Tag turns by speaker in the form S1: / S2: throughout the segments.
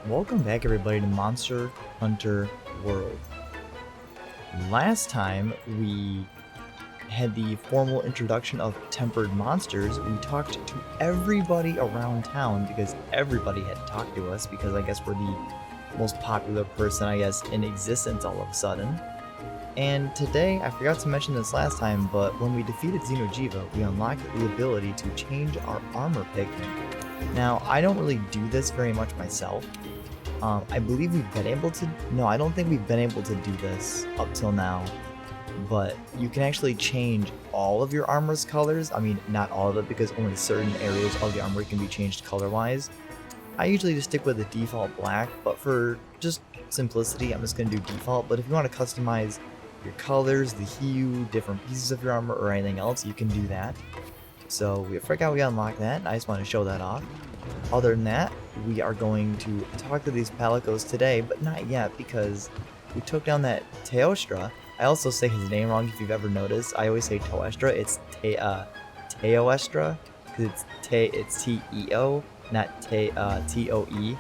S1: Welcome back everybody to Monster Hunter World. Last time we had the formal introduction of tempered monsters. We talked to everybody around town because everybody had to talk to us because I guess we're the most popular person in existence all of a sudden. And today, I forgot to mention this last time, but when we defeated Xeno'jiiva, we unlocked the ability to change our armor pigment. Now, I don't really do this very much myself. I believe we've been able to... No, I don't think we've been able to do this up till now. But you can actually change all of your armor's colors. I mean, not all of it, because only certain areas of the armor can be changed color-wise. I usually just stick with the default black, but for just simplicity, I'm just going to do default. But if you want to customize your colors, the hue, different pieces of your armor, or anything else, you can do that. So we forgot we unlocked that. I just want to show that off. Other than that, we are going to talk to these palicos today, but not yet because we took down that Teostra. I also say his name wrong if you've ever noticed. I always say Teostra. It's Teostra because it's T-E-O, not T-O-E.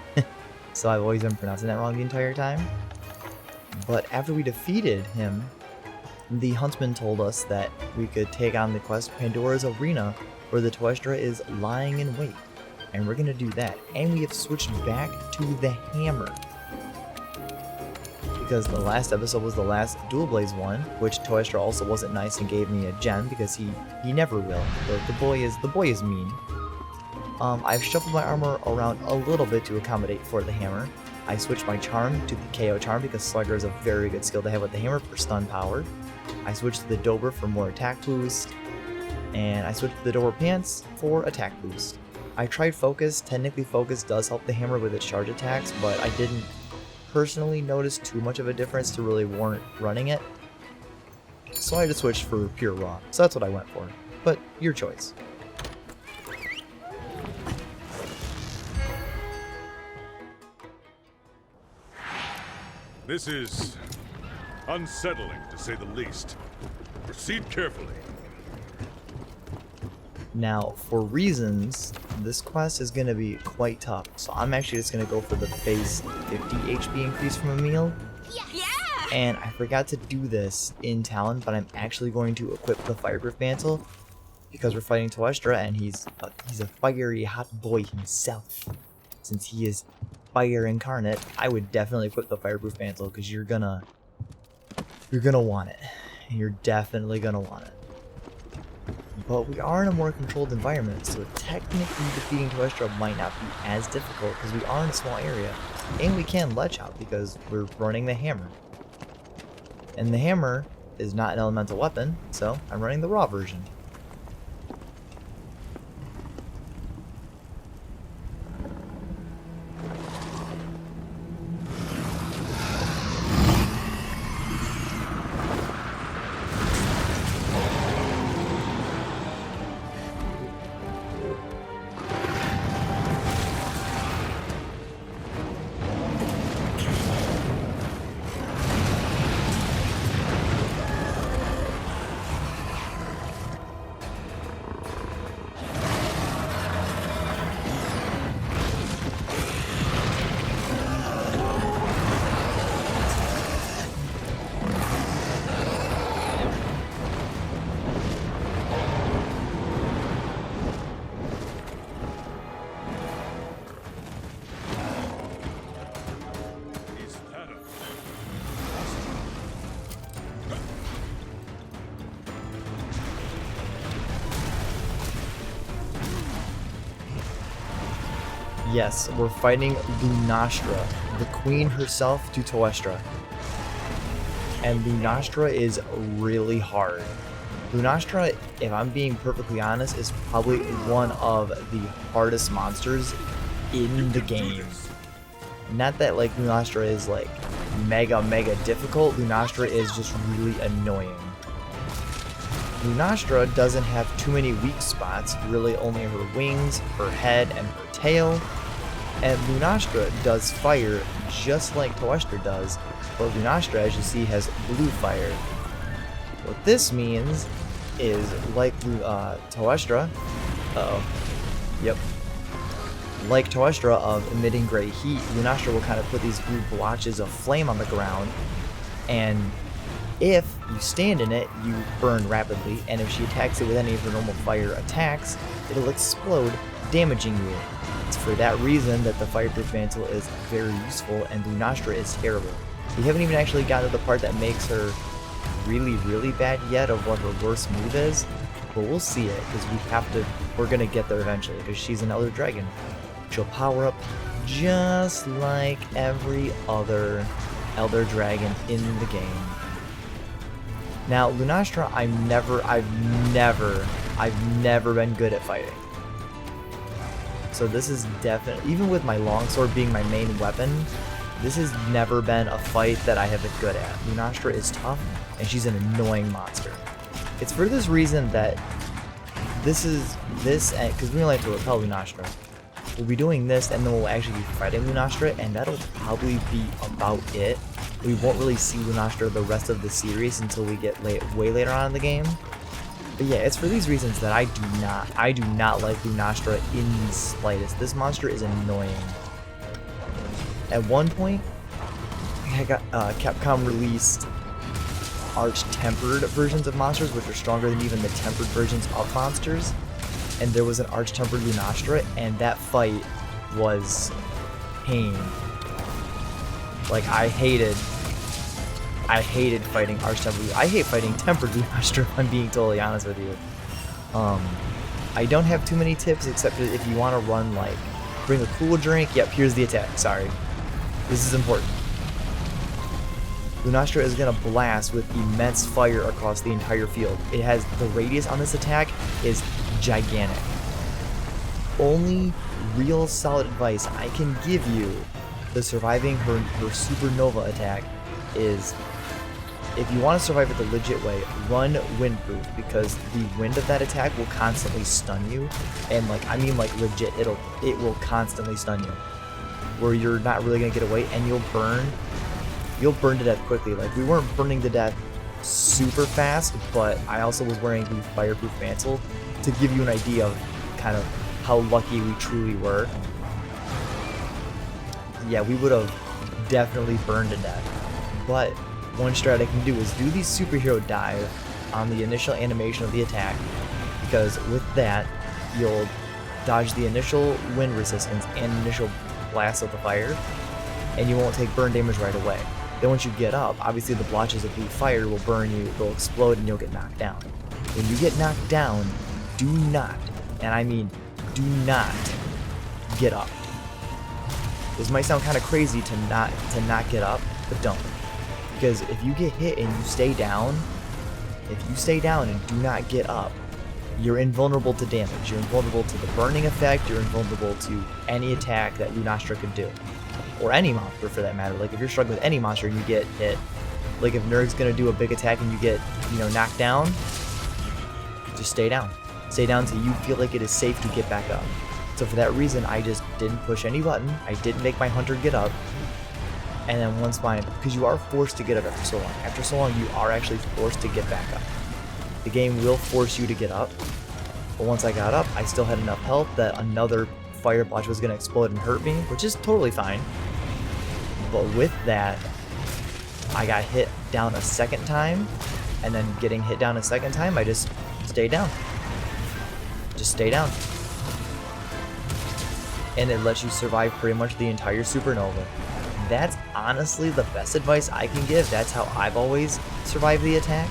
S1: So I've always been pronouncing that wrong the entire time. But after we defeated him, the huntsman told us that we could take on the quest Pandora's Arena, where the Teostra is lying in wait. And we're gonna do that. And we have switched back to the hammer. Because the last episode was the last Dual Blaze one, which Teostra also wasn't nice and gave me a gem because he never will. The boy is mean. I've shuffled my armor around a little bit to accommodate for the hammer. I switched my charm to the KO charm because Slugger is a very good skill to have with the hammer for stun power. I switched to the Dober for more attack boost. And I switched to the Dober Pants for attack boost. I tried Focus. Technically Focus does help the hammer with its charge attacks, but I didn't personally notice too much of a difference to really warrant running it. So I just switched for Pure Raw. So that's what I went for. But your choice.
S2: This is unsettling, to say the least. Proceed carefully.
S1: Now, for reasons, this quest is going to be quite tough, so I'm actually just going to go for the base 50 HP increase from a meal.
S3: Yeah!
S1: And I forgot to do this in Talon, but I'm actually going to equip the Fireproof Mantle, because we're fighting Teostra, and he's a fiery hot boy himself. Since he is fire incarnate, I would definitely equip the Fireproof Mantle, because you're gonna want it. You're definitely gonna want it. But we are in a more controlled environment, so technically defeating Teostra might not be as difficult because we are in a small area. And we can ledge hop because we're running the hammer. And the hammer is not an elemental weapon, so I'm running the raw version. Yes, we're fighting Lunastra, the queen herself to Teostra. And Lunastra is really hard. Lunastra, if I'm being perfectly honest, is probably one of the hardest monsters in the game. Not that like Lunastra is like mega difficult, Lunastra is just really annoying. Lunastra doesn't have too many weak spots, really only her wings, her head, and her tail. And Lunastra does fire just like Teostra does, but Lunastra, as you see, has blue fire. What this means is, like Teostra, yep. like Teostra of emitting gray heat, Lunastra will kind of put these blue blotches of flame on the ground, and if you stand in it, you burn rapidly, and if she attacks it with any of her normal fire attacks, it'll explode, damaging you. It's for that reason that the Fireproof Mantle is very useful, and Lunastra is terrible. We haven't even actually gotten to the part that makes her really, really bad yet of what her worst move is, but we'll see it, because we're gonna get there eventually, because she's an Elder Dragon. She'll power up just like every other Elder Dragon in the game. Now, Lunastra, I've never been good at fighting. So this is definitely, even with my longsword being my main weapon, this has never been a fight that I have been good at. Lunastra is tough, and she's an annoying monster. It's for this reason that because we only have to repel Lunastra. We'll be doing this, and then we'll actually be fighting Lunastra, and that'll probably be about it. We won't really see Lunastra the rest of the series until we get way later on in the game. But yeah, it's for these reasons that I do not like Lunastra in the slightest. This monster is annoying. At one point, Capcom released arch-tempered versions of monsters, which are stronger than even the tempered versions of monsters. And there was an arch-tempered Lunastra, and that fight was pain. Like, I hated fighting arch-tempered. I hate fighting tempered Lunastra, if I'm being totally honest with you. I don't have too many tips, except if you want to run, like, bring a cool drink. Yep, here's the attack. Sorry. This is important. Lunastra is going to blast with immense fire across the entire field. It has, the radius on this attack is gigantic. Only real solid advice I can give you to surviving her supernova attack is, if you want to survive it the legit way, run windproof, because the wind of that attack will constantly stun you, and like legit, it will constantly stun you, where you're not really gonna get away, and you'll burn to death quickly. Like, we weren't burning to death super fast, but I also was wearing the Fireproof Mantle to give you an idea of kind of how lucky we truly were. Yeah, we would have definitely burned to death. But one strat I can do is do the superhero dive on the initial animation of the attack, because with that, you'll dodge the initial wind resistance and initial blast of the fire, and you won't take burn damage right away. Then once you get up, obviously the blotches of blue fire will burn you, they'll explode, and you'll get knocked down. When you get knocked down, do not, and I mean do not, get up. This might sound kind of crazy to not get up, but don't. Because if you get hit and you stay down, and do not get up, you're invulnerable to damage. You're invulnerable to the burning effect, you're invulnerable to any attack that Lunastra could do. Or any monster for that matter. Like, if you're struggling with any monster and you get hit, like if Nurg's gonna do a big attack and you get, knocked down, just stay down. Stay down until you feel like it is safe to get back up. So for that reason, I just didn't push any button. I didn't make my hunter get up. And then once because you are forced to get up after so long. After so long, you are actually forced to get back up. The game will force you to get up. But once I got up, I still had enough health that another fire blotch was gonna explode and hurt me, which is totally fine. But with that, I got hit down a second time, and then getting hit down a second time, I just stayed down. Just stay down. And it lets you survive pretty much the entire supernova. That's honestly the best advice I can give. That's how I've always survived the attack.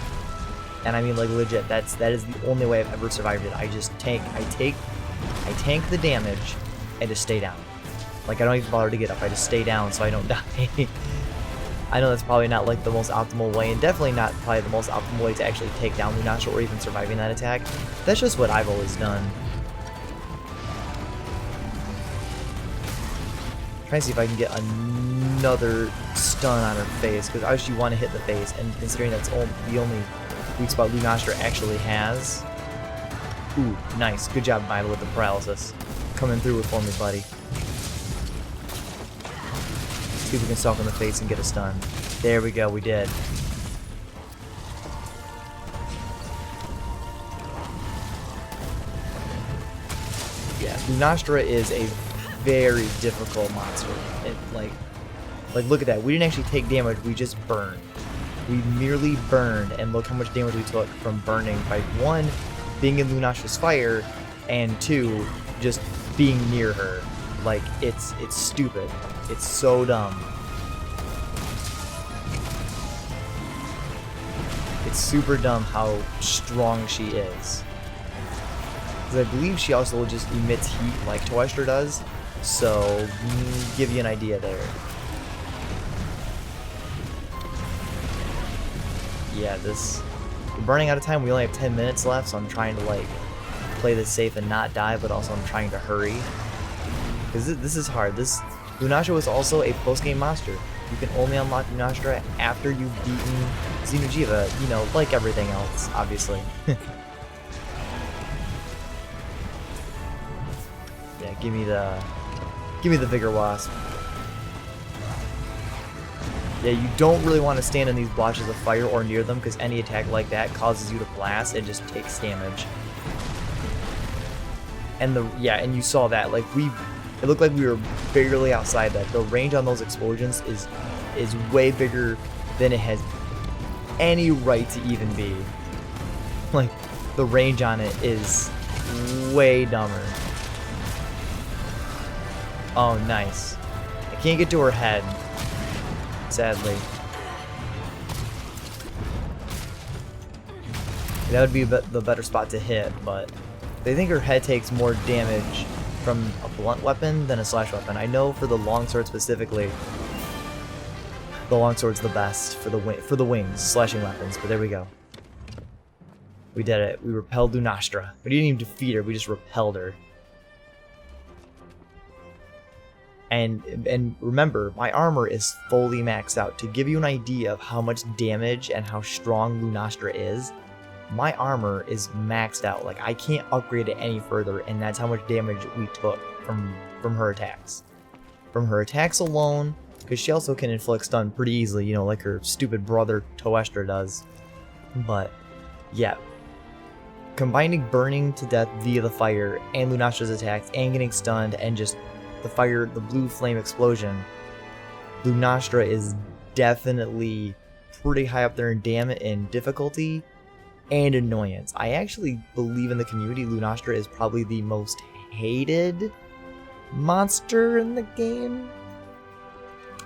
S1: And I mean, like, legit, that is the only way I've ever survived it. I tank the damage and just stay down. Like, I don't even bother to get up. I just stay down so I don't die. I know that's probably not like the most optimal way, and definitely not probably the most optimal way to actually take down Lunastra or even surviving that attack. That's just what I've always done. Trying to see if I can get another stun on her face, because obviously you want to hit the face, and considering that's the only weak spot Lunastra actually has. Ooh, nice. Good job, Milo, with the paralysis. Coming through for me, buddy. See if we can stalk in the face and get a stun. There we go, we did. Yeah, Lunastra is a very difficult monster. It, like look at that. We didn't actually take damage. We just burned. We merely burned, and look how much damage we took from burning by 1, being in Lunastra's fire, and 2, just being near her. Like, it's stupid. It's so dumb. It's super dumb how strong she is. Because I believe she also just emits heat like Teostra does, so give you an idea there. Yeah, we're running out of time. We only have 10 minutes left, so I'm trying to like play this safe and not die, but also I'm trying to hurry. Because this is hard. Lunastra was also a post-game monster. You can only unlock Lunastra after you've beaten Xeno'jiiva, you know, like everything else, obviously. Yeah, give me the Vigor Wasp. Yeah, you don't really want to stand in these blotches of fire or near them, because any attack like that causes you to blast and just takes damage. And and you saw that, like it looked like we were barely outside that. The range on those explosions is way bigger than it has any right to even be. Like, the range on it is way dumber. Oh, nice. I can't get to her head, sadly. That would be the better spot to hit, but I think her head takes more damage from a blunt weapon than a slash weapon. I know for the longsword specifically, the longsword's the best for the wings, slashing weapons, but there we go. We did it. We repelled Lunastra. We didn't even defeat her, we just repelled her. And remember, my armor is fully maxed out. To give you an idea of how much damage and how strong Lunastra is, my armor is maxed out. Like, I can't upgrade it any further, and that's how much damage we took from her attacks. From her attacks alone, because she also can inflict stun pretty easily, you know, like her stupid brother Teostra does. But, yeah. Combining burning to death via the fire, and Lunastra's attacks, and getting stunned, and just the blue flame explosion, Lunastra is definitely pretty high up there in difficulty and annoyance. I actually believe in the community Lunastra is probably the most hated monster in the game.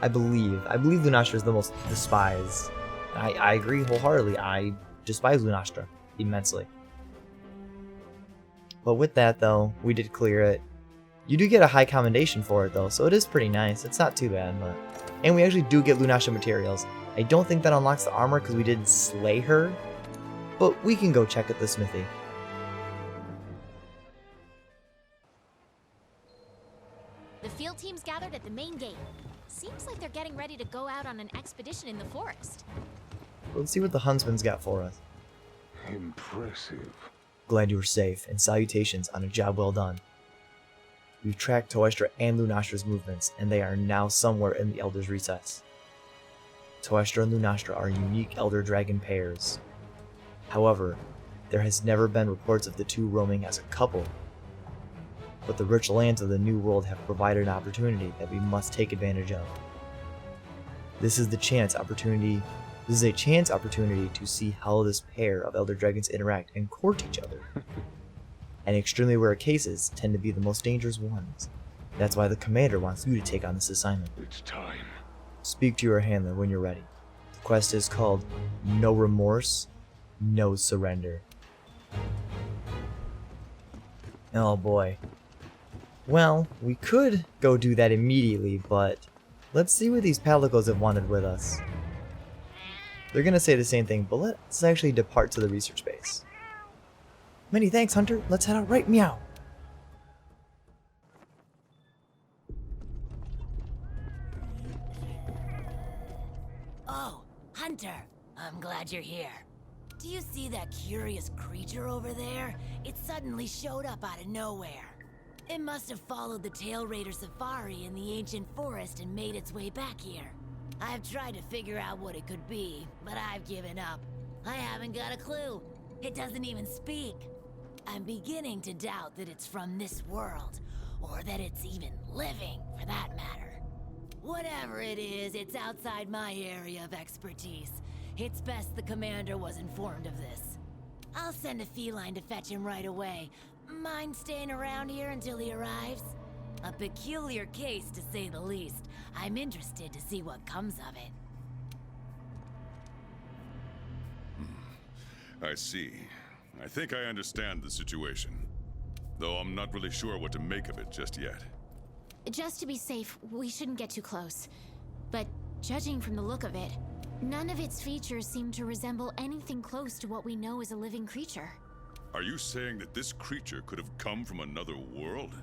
S1: I believe Lunastra is the most despised. I agree wholeheartedly. I despise Lunastra immensely. But with that though, we did clear it. You do get a high commendation for it though, so it is pretty nice. It's not too bad, but... And we actually do get Lunastra materials. I don't think that unlocks the armor because we didn't slay her, but we can go check at the smithy.
S3: The field team's gathered at the main gate. Seems like they're getting ready to go out on an expedition in the forest.
S1: Let's see what the huntsman's got for us.
S2: Impressive.
S1: Glad you were safe, and salutations on a job well done. We've tracked Teostra and Lunastra's movements, and they are now somewhere in the Elder's Recess. Teostra and Lunastra are unique Elder Dragon pairs. However, there has never been reports of the two roaming as a couple. But the rich lands of the New World have provided an opportunity that we must take advantage of. This is a chance opportunity to see how this pair of Elder Dragons interact and court each other. And extremely rare cases tend to be the most dangerous ones. That's why the commander wants you to take on this assignment.
S2: It's time.
S1: Speak to your handler when you're ready. The quest is called No Remorse, No Surrender. Oh boy. Well, we could go do that immediately, but let's see what these Palicos have wanted with us. They're gonna say the same thing, but let's actually depart to the research base. Many thanks, Hunter. Let's head out right meow.
S4: Oh, Hunter, I'm glad you're here. Do you see that curious creature over there? It suddenly showed up out of nowhere. It must have followed the Tail Raider safari in the ancient forest and made its way back here. I've tried to figure out what it could be, but I've given up. I haven't got a clue. It doesn't even speak. I'm beginning to doubt that it's from this world, Or that it's even living, for that matter. Whatever it is, it's outside my area of expertise. It's best the commander was informed of this. I'll send a feline to fetch him right away. Mind staying around here until he arrives? A peculiar case, to say the least. I'm interested to see what comes of it.
S2: I see. I think I understand the situation. Though I'm not really sure what to make of it just yet.
S3: Just to be safe, we shouldn't get too close. But judging from the look of it, none of its features seem to resemble anything close to what we know as a living creature.
S2: Are you saying that this creature could have come from another world?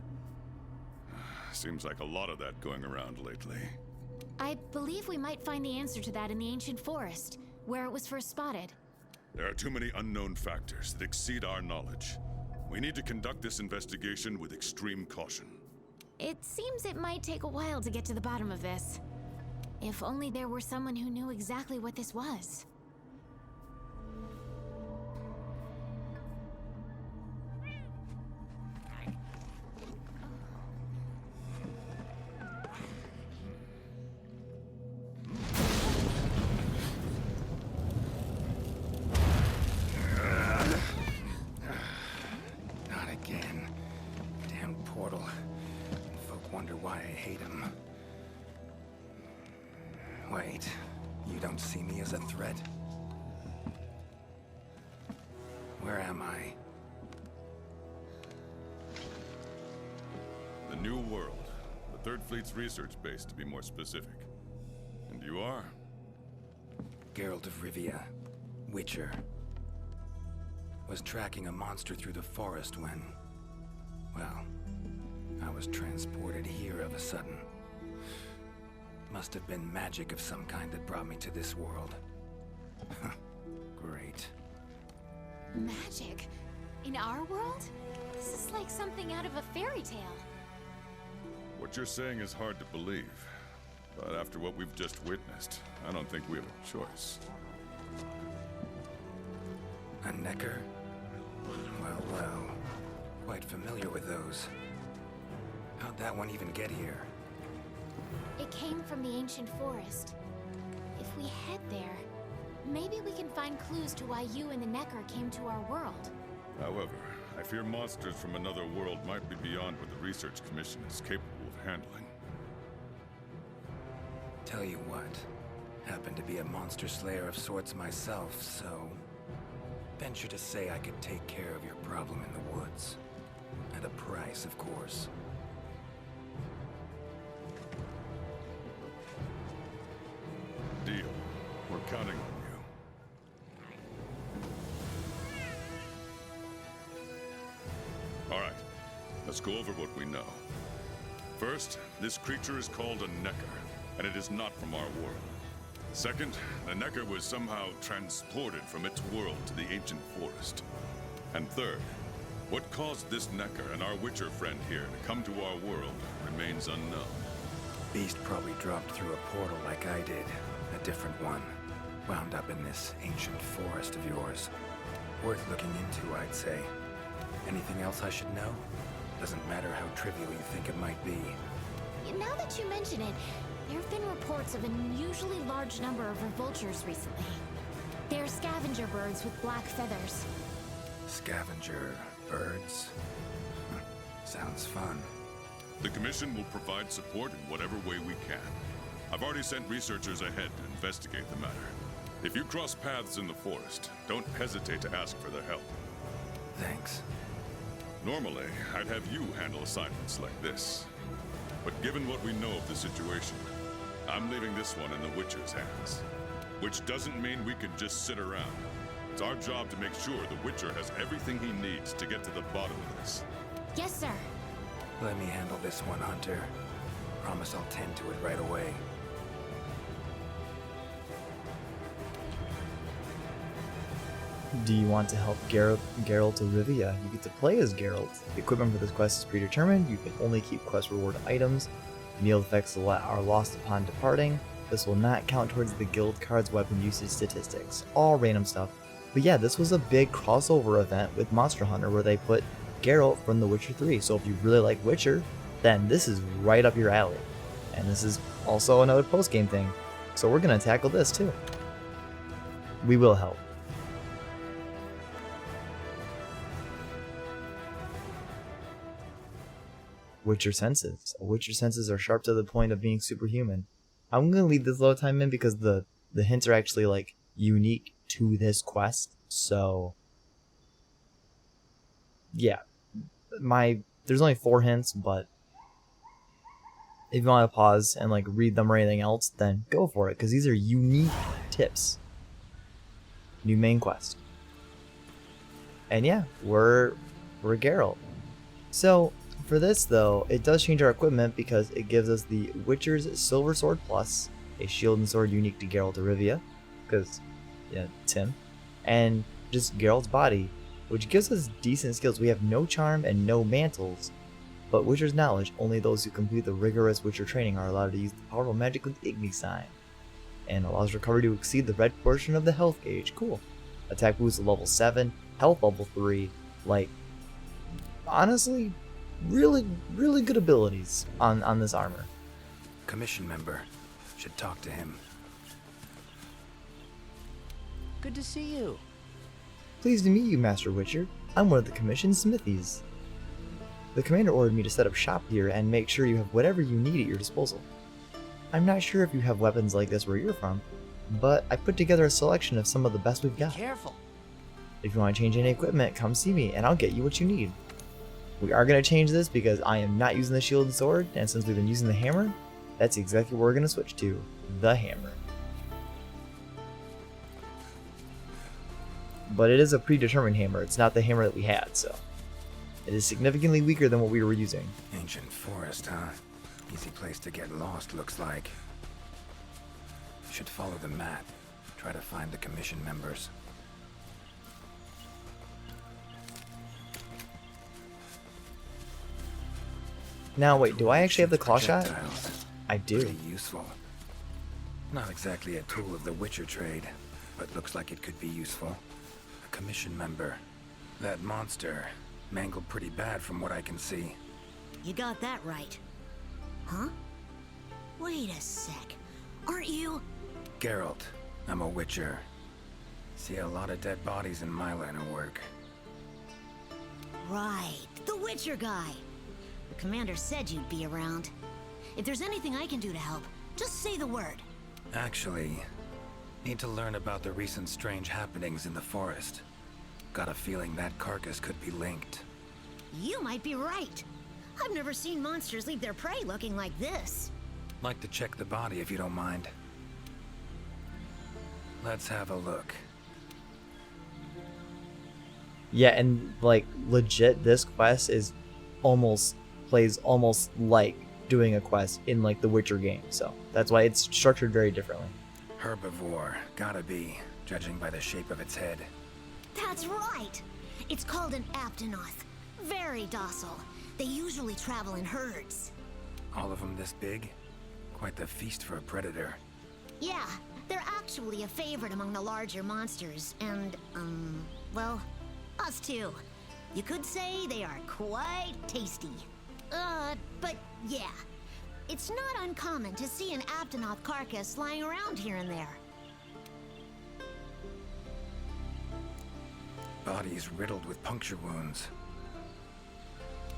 S2: Seems like a lot of that going around lately.
S3: I believe we might find the answer to that in the ancient forest, where it was first spotted.
S2: There are too many unknown factors that exceed our knowledge. We need to conduct this investigation with extreme caution.
S3: It seems it might take a while to get to the bottom of this. If only there were someone who knew exactly what this was.
S5: Not again. Damn portal. Folk wonder why I hate him. Wait, you don't see me as a threat? Where am I?
S2: The New World. The Third Fleet's research base, to be more specific. And you are?
S5: Geralt of Rivia, Witcher. Was tracking a monster through the forest when... well, I was transported here of a sudden. Must have been magic of some kind that brought me to this world. Great.
S3: Magic? In our world? This is like something out of a fairy tale.
S2: What you're saying is hard to believe. But after what we've just witnessed, I don't think we have a choice.
S5: A Necker? Well, well. Quite familiar with those. How'd that one even get here?
S3: It came from the ancient forest. If we head there, maybe we can find clues to why you and the Necker came to our world.
S2: However, I fear monsters from another world might be beyond what the Research Commission is capable of handling.
S5: Tell you what, happen to be a monster slayer of sorts myself, so... venture to say I could take care of your problem in the woods. At a price, of course.
S2: Deal. We're counting on you. All right, let's go over what we know. First, this creature is called a Necker, and it is not from our world. Second, the Necker was somehow transported from its world to the ancient forest. And third, what caused this Necker and our Witcher friend here to come to our world remains unknown.
S5: Beast probably dropped through a portal like I did. A different one. Wound up in this ancient forest of yours. Worth looking into, I'd say. Anything else I should know? Doesn't matter how trivial you think it might be.
S3: Now that you mention it, there have been reports of an unusually large number of vultures recently. They're scavenger birds with black feathers.
S5: Scavenger birds? Sounds fun.
S2: The Commission will provide support in whatever way we can. I've already sent researchers ahead to investigate the matter. If you cross paths in the forest, don't hesitate to ask for their help.
S5: Thanks.
S2: Normally, I'd have you handle assignments like this. But given what we know of the situation, I'm leaving this one in the Witcher's hands. Which doesn't mean we can just sit around. It's our job to make sure the Witcher has everything he needs to get to the bottom of this.
S3: Yes, sir.
S5: Let me handle this one, Hunter. Promise I'll tend to it right away.
S1: Do you want to help Geralt of Rivia? You get to play as Geralt. The equipment for this quest is predetermined. You can only keep quest reward items. Meal effects are lost upon departing. This will not count towards the guild card's weapon usage statistics. All random stuff. But yeah, this was a big crossover event with Monster Hunter where they put Geralt from The Witcher 3. So if you really like Witcher, then this is right up your alley. And this is also another post-game thing. So we're going to tackle this too. We will help. Witcher senses. Witcher senses are sharp to the point of being superhuman. I'm going to leave this load time in because the hints are actually like unique to this quest. So yeah, there's only 4 hints, but if you want to pause and like read them or anything else, then go for it, because these are unique tips. New main quest. And yeah, we're Geralt. So for this though, it does change our equipment because it gives us the Witcher's Silver Sword Plus, a shield and sword unique to Geralt of Rivia, because yeah, it's him, and just Geralt's body, which gives us decent skills. We have no charm and no mantles, but Witcher's knowledge, only those who complete the rigorous Witcher training are allowed to use the powerful magic with Igni sign, and allows recovery to exceed the red portion of the health gauge. Cool. Attack boost to level 7, health level 3, like, honestly, really good abilities on this armor.
S5: Commission member. Should talk to him.
S6: Good to see you.
S1: Pleased to meet you, Master Witcher. I'm one of the commissioned smithies. The commander ordered me to set up shop here and make sure you have whatever you need at your disposal. I'm not sure if you have weapons like this where you're from, but I put together a selection of some of the best we've got.
S6: Careful.
S1: If you want to change any equipment, come see me and I'll get you what you need. We are going to change this because I am not using the shield and sword, and since we've been using the hammer, that's exactly what we're going to switch to, the hammer. But it is a predetermined hammer, it's not the hammer that we had, so it is significantly weaker than what we were using.
S5: Ancient forest, huh? Easy place to get lost, looks like. Should follow the map. Try to find the commission members.
S1: Now wait, do I actually have the claw shot?
S5: Projectiles.
S1: I do.
S5: Pretty useful. Not exactly a tool of the Witcher trade, but looks like it could be useful. A commission member. That monster mangled pretty bad from what I can see.
S4: You got that right. Huh? Wait a sec. Aren't you?
S5: Geralt. I'm a Witcher. See a lot of dead bodies in my line of work.
S4: Right. The Witcher guy. The commander said you'd be around. If there's anything I can do to help, just say the word.
S5: Actually, need to learn about the recent strange happenings in the forest. Got a feeling that carcass could be linked.
S4: You might be right. I've never seen monsters leave their prey looking like this.
S5: Like to check the body if you don't mind. Let's have a look.
S1: Yeah, and like legit, this quest is plays almost like doing a quest in like the Witcher game, so that's why it's structured very differently.
S5: Herbivore, gotta be, judging by the shape of its head.
S4: That's right. It's called an Aptonoth. Very docile. They usually travel in herds.
S5: All of them this big? Quite the feast for a predator.
S4: Yeah, they're actually a favorite among the larger monsters, and, well, us too. You could say they are quite tasty. But yeah, it's not uncommon to see an Aptonoth carcass lying around here and there.
S5: Body's riddled with puncture wounds.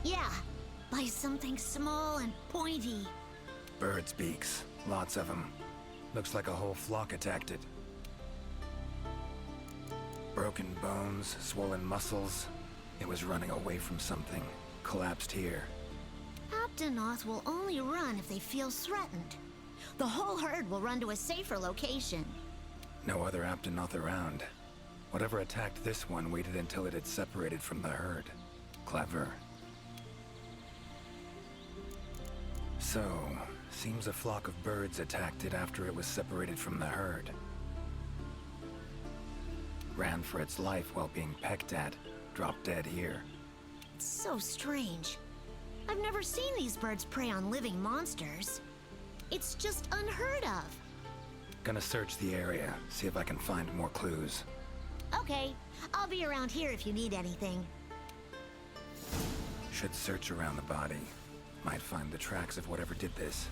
S4: Yeah, by something small and pointy.
S5: Birds' beaks, lots of them. Looks like a whole flock attacked it. Broken bones, swollen muscles. It was running away from something. Collapsed here.
S4: Aptonoth will only run if they feel threatened. The whole herd will run to a safer location.
S5: No other Aptonoth around. Whatever attacked this one waited until it had separated from the herd. Clever. So, seems a flock of birds attacked it after it was separated from the herd. Ran for its life while being pecked at. Dropped dead here.
S4: It's so strange. I've never seen these birds prey on living monsters. It's just unheard of.
S5: Gonna search the area, see if I can find more clues.
S4: Okay, I'll be around here if you need anything.
S5: Should search around the body. Might find the tracks of whatever did this.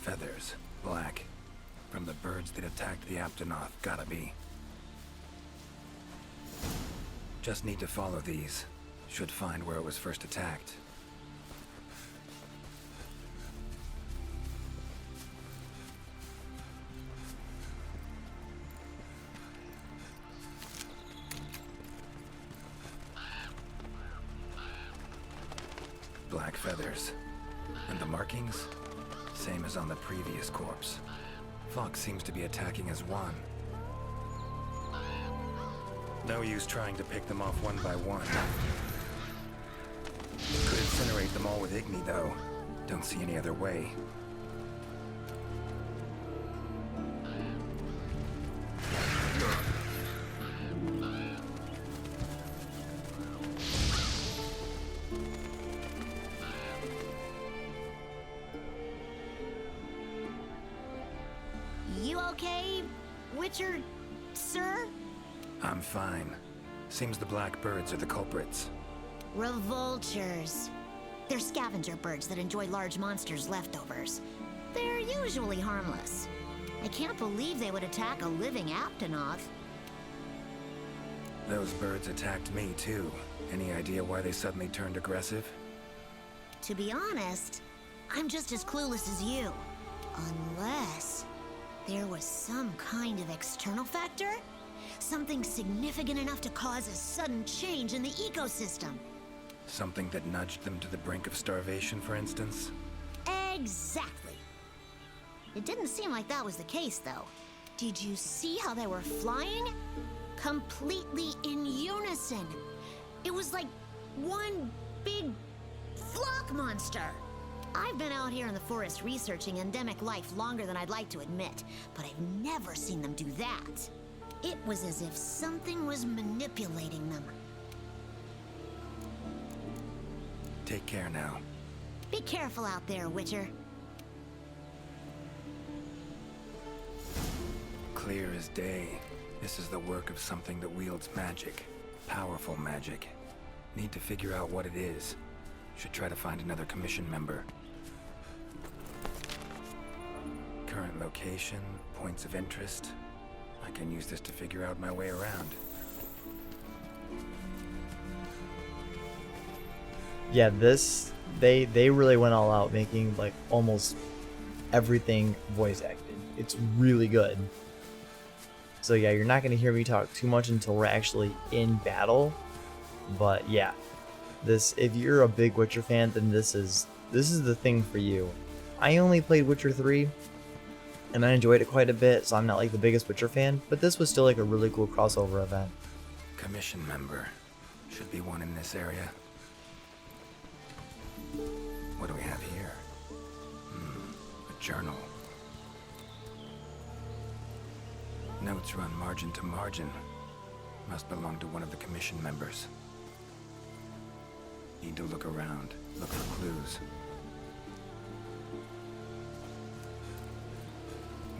S5: Feathers, black. From the birds that attacked the Aptonoth, gotta be. Just need to follow these. Should find where it was first attacked. Black feathers. And the markings? Same as on the previous corpse. Fox seems to be attacking as one. No use trying to pick them off one by one. Could incinerate them all with Igni, though. Don't see any other way.
S4: You okay, Witcher, sir?
S5: I'm fine. Seems the black birds are the culprits.
S7: Revoltures. They're scavenger birds that enjoy large monsters' leftovers. They're usually harmless. I can't believe they would attack a living Aptonoth.
S5: Those birds attacked me, too. Any idea why they suddenly turned aggressive?
S7: To be honest, I'm just as clueless as you. Unless there was some kind of external factor? Something significant enough to cause a sudden change in the ecosystem.
S5: Something that nudged them to the brink of starvation, for instance?
S7: Exactly. It didn't seem like that was the case, though. Did you see how they were flying? Completely in unison. It was like one big flock monster. I've been out here in the forest researching endemic life longer than I'd like to admit, but I've never seen them do that. It was as if something was manipulating them.
S5: Take care now.
S7: Be careful out there, Witcher.
S5: Clear as day. This is the work of something that wields magic. Powerful magic. Need to figure out what it is. Should try to find another commission member. Current location, points of interest. I can use this to figure out my way around.
S1: Yeah, this they really went all out, making like almost everything voice acted. It's really good. So yeah, you're not gonna hear me talk too much until we're actually in battle. But yeah, this, if you're a big Witcher fan, then this is the thing for you. I only played Witcher 3 and I enjoyed it quite a bit, so I'm not like the biggest Witcher fan, but this was still like a really cool crossover event.
S5: Commission member. Should be one in this area. What do we have here? A journal. Notes run margin to margin. Must belong to one of the commission members. Need to look around, look for clues.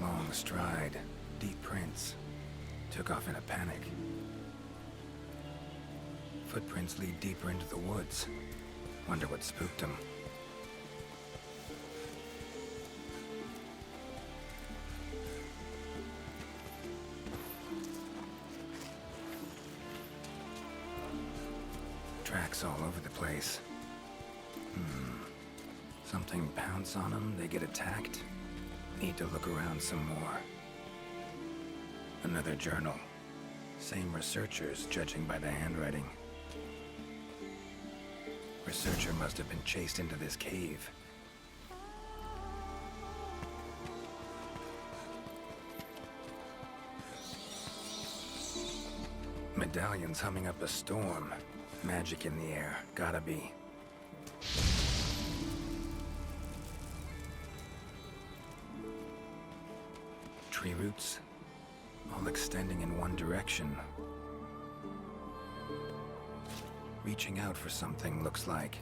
S5: Long stride, deep prints. Took off in a panic. Footprints lead deeper into the woods. Wonder what spooked him. Tracks all over the place. Something pounce on them, they get attacked. Need to look around some more. Another journal. Same researchers, judging by the handwriting. Researcher must have been chased into this cave. Medallions humming up a storm. Magic in the air, gotta be. Tree roots, all extending in one direction. Reaching out for something, looks like.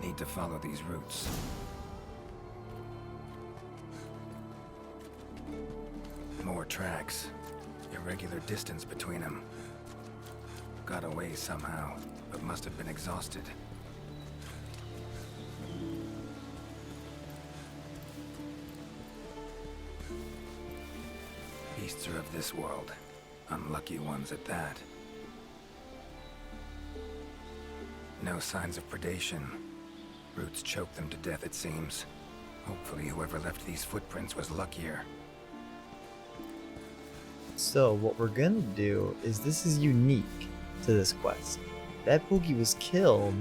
S5: Need to follow these roots. More tracks. Irregular distance between them. Got away somehow, but must have been exhausted. Beasts are of this world. Unlucky ones at that. No signs of predation. Roots choked them to death, it seems. Hopefully whoever left these footprints was luckier.
S1: So what we're gonna do is, this is unique to this quest. That Pookie was killed.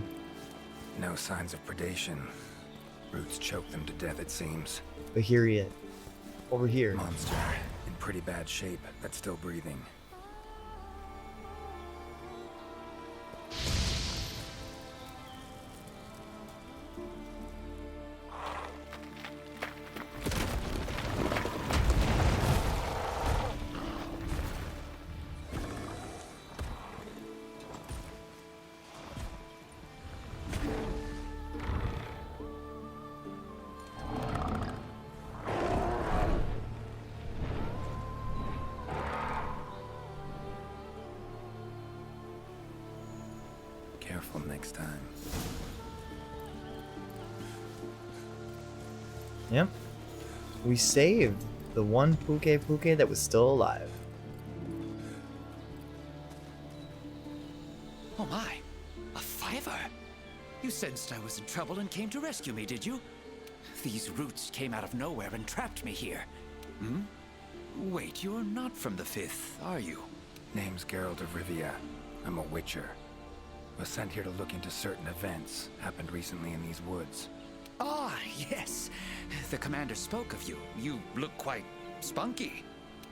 S5: No signs of predation. Roots choked them to death, it seems.
S1: But here he is. Over here.
S5: Monster. In pretty bad shape, but still breathing. Careful next time.
S1: Yep. We saved the one Puke that was still alive.
S6: Oh my, a fiver! You sensed I was in trouble and came to rescue me, did you? These roots came out of nowhere and trapped me here. Hmm? Wait, you're not from the Fifth, are you?
S5: Name's Geralt of Rivia. I'm a Witcher. Was sent here to look into certain events happened recently in these woods.
S6: Ah, yes. The commander spoke of you. You look quite spunky.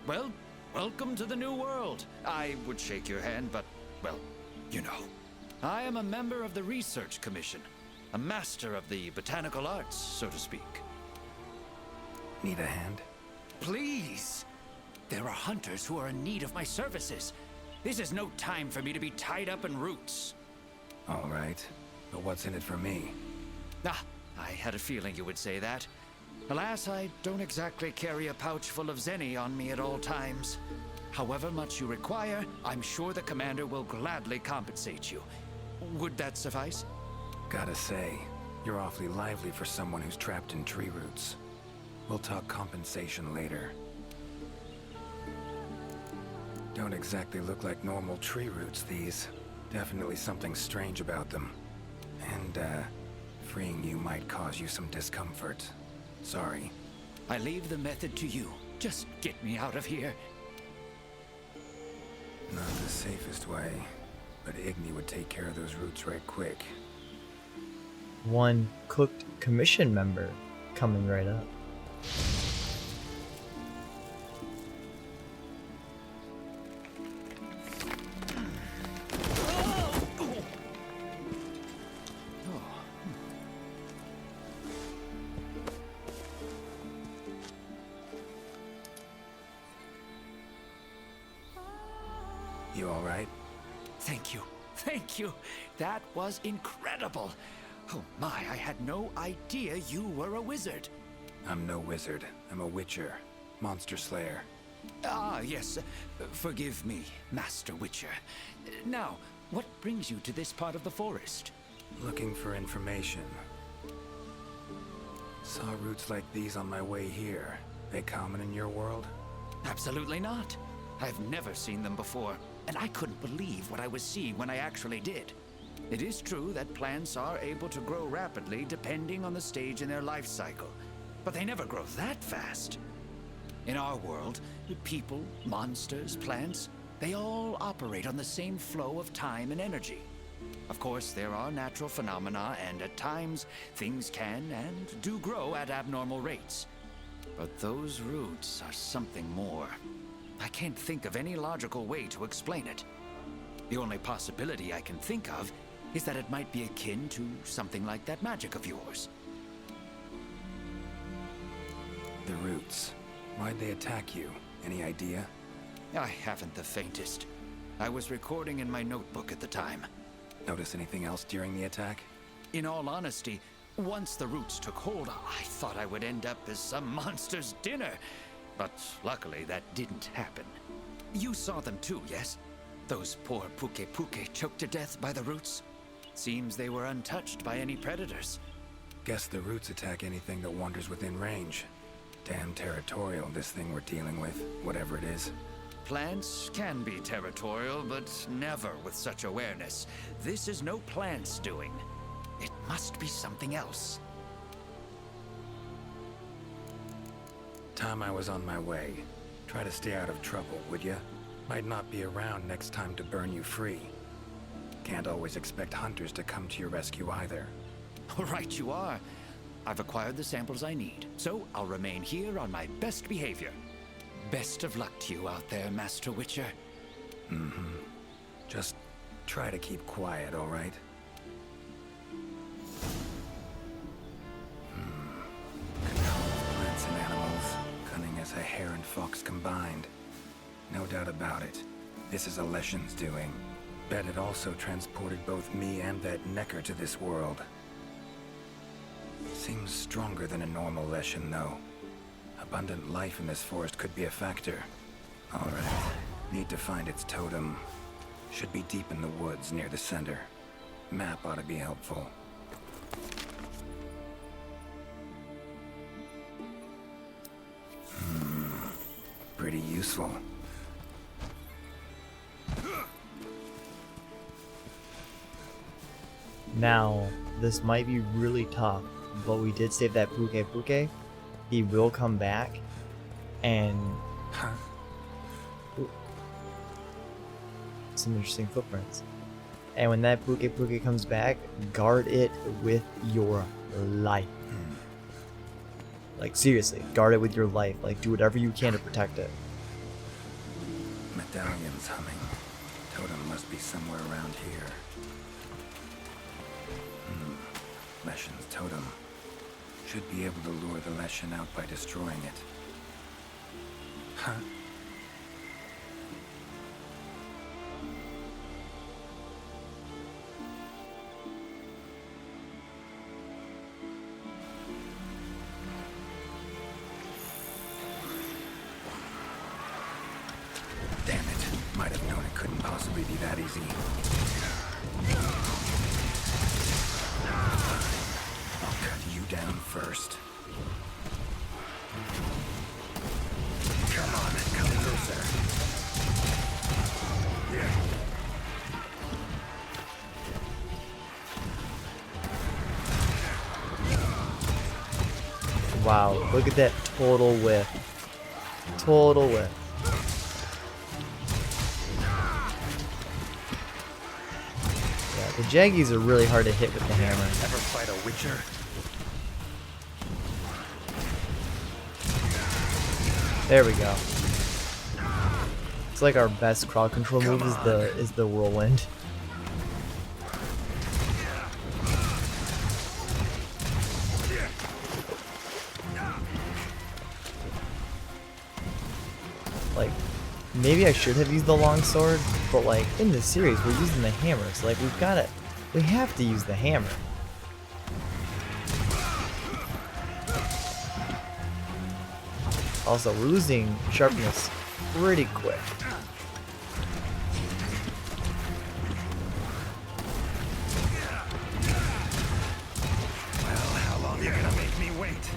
S6: Well, welcome to the new world. I would shake your hand, but, well, you know. I am a member of the Research Commission. A master of the botanical arts, so to speak.
S5: Need a hand?
S6: Please! There are hunters who are in need of my services. This is no time for me to be tied up in roots.
S5: All right. But what's in it for me?
S6: Ah, I had a feeling you would say that. Alas, I don't exactly carry a pouch full of zenny on me at all times. However much you require, I'm sure the commander will gladly compensate you. Would that suffice?
S5: Gotta say, you're awfully lively for someone who's trapped in tree roots. We'll talk compensation later. Don't exactly look like normal tree roots, these. Definitely something strange about them. And, freeing you might cause you some discomfort. Sorry.
S6: I leave the method to you. Just get me out of here.
S5: Not the safest way, but Igni would take care of those roots right quick.
S1: One cooked commission member coming right up.
S5: You all right?
S6: Thank you. Thank you. That was incredible. Oh my, I had no idea you were a wizard.
S5: I'm no wizard. I'm a witcher. Monster slayer.
S6: Ah, yes. Forgive me, Master Witcher. Now, what brings you to this part of the forest?
S5: Looking for information. Saw roots like these on my way here. They common in your world?
S6: Absolutely not. I've never seen them before, and I couldn't believe what I was seeing when I actually did. It is true that plants are able to grow rapidly depending on the stage in their life cycle, but they never grow that fast. In our world, people, monsters, plants, they all operate on the same flow of time and energy. Of course, there are natural phenomena, and at times, things can and do grow at abnormal rates. But those roots are something more. I can't think of any logical way to explain it. The only possibility I can think of is that it might be akin to something like that magic of yours.
S5: The roots. Why'd they attack you? Any idea?
S6: I haven't the faintest. I was recording in my notebook at the time.
S5: Notice anything else during the attack?
S6: In all honesty, once the roots took hold, I thought I would end up as some monster's dinner. But luckily, that didn't happen. You saw them too, yes? Those poor Puke choked to death by the roots. Seems they were untouched by any predators.
S5: Guess the roots attack anything that wanders within range. Damn territorial, this thing we're dealing with, whatever it is.
S6: Plants can be territorial, but never with such awareness. This is no plant's doing. It must be something else.
S5: Time I was on my way. Try to stay out of trouble, would ya? Might not be around next time to burn you free. Can't always expect hunters to come to your rescue either.
S6: Right you are. I've acquired the samples I need, so I'll remain here on my best behavior. Best of luck to you out there, Master Witcher.
S5: Just try to keep quiet, all right? Control of plants and animals, cunning as a hare and fox combined. No doubt about it. This is Alession's doing. Bet it also transported both me and that Necker to this world. Seems stronger than a normal Leshen, though. Abundant life in this forest could be a factor. All right. Need to find its totem. Should be deep in the woods near the center. Map ought to be helpful. Pretty useful.
S1: Now, this might be really tough, but we did save that Puke. He will come back, and
S5: Huh?
S1: some interesting footprints. And when that Puke comes back, guard it with your life. Like, seriously, guard it with your life. Like, do whatever you can to protect it.
S5: Medallion's humming. Totem must be somewhere around here. Leshen's totem. Should be able to lure the Leshen out by destroying it. Huh? Damn it. Might have known it couldn't possibly be that easy. I'll cut you down first. Come on, come closer.
S1: Wow, look at that total whiff. Total whiff. Yeah, the Jaggies are really hard to hit with the hammer.
S5: Ever fight a Witcher?
S1: There we go. It's like our best crowd control move is the whirlwind. Like, maybe I should have used the longsword, but like in this series we're using the hammer, so like we have to use the hammer. Also, we're losing sharpness pretty quick.
S5: Well, how long are you gonna make me wait?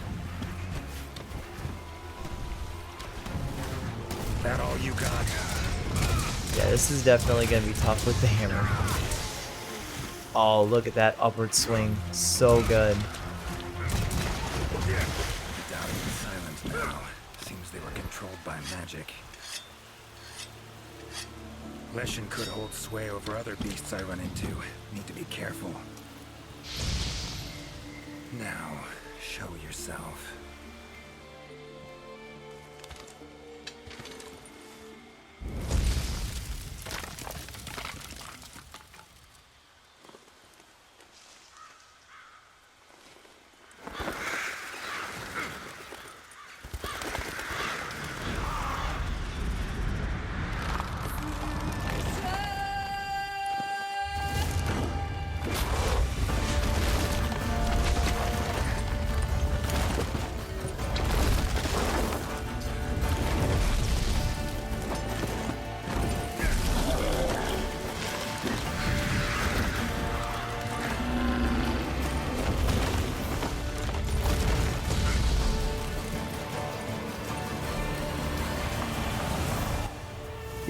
S5: That all you got?
S1: Yeah, this is definitely gonna be tough with the hammer. Oh, look at that upward swing. So good.
S5: Doubting the silence now. Seems they were controlled by magic. Leshen could hold sway over other beasts I run into. Need to be careful. Now, show yourself.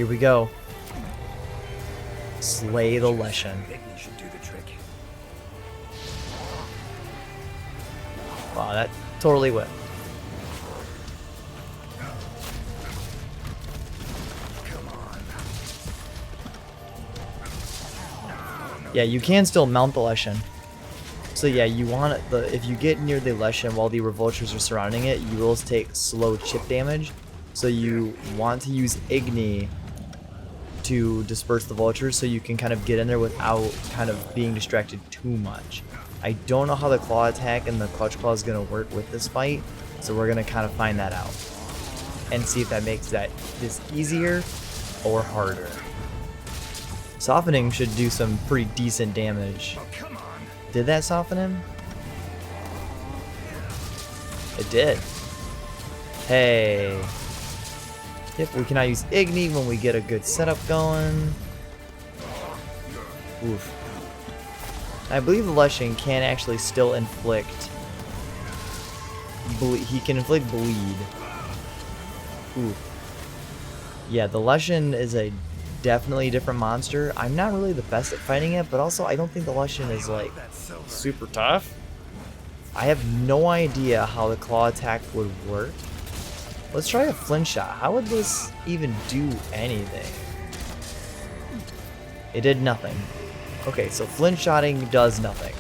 S1: Here we go. Slay the Leshen.
S5: Igni should do the trick.
S1: Wow, that totally whipped. Yeah, you can still mount the Leshen. So yeah, you want it, if you get near the Leshen while the Revoltures are surrounding it, you will take slow chip damage. So you want to use Igni to disperse the vultures so you can kind of get in there without kind of being distracted too much. I don't know how the claw attack and the clutch claw is going to work with this fight, so we're going to kind of find that out and see if that makes this easier or harder. Softening should do some pretty decent damage.
S5: Oh, come on.
S1: Did that soften him? It did. Hey. Yep, we can now use Igni when we get a good setup going. Oof. I believe the Leshen can actually still inflict... he can inflict bleed. Oof. Yeah, the Leshen is a definitely different monster. I'm not really the best at fighting it, but also I don't think the Leshen is like super tough. I have no idea how the claw attack would work. Let's try a flint shot. How would this even do anything? It did nothing. Okay, so flint shotting does nothing.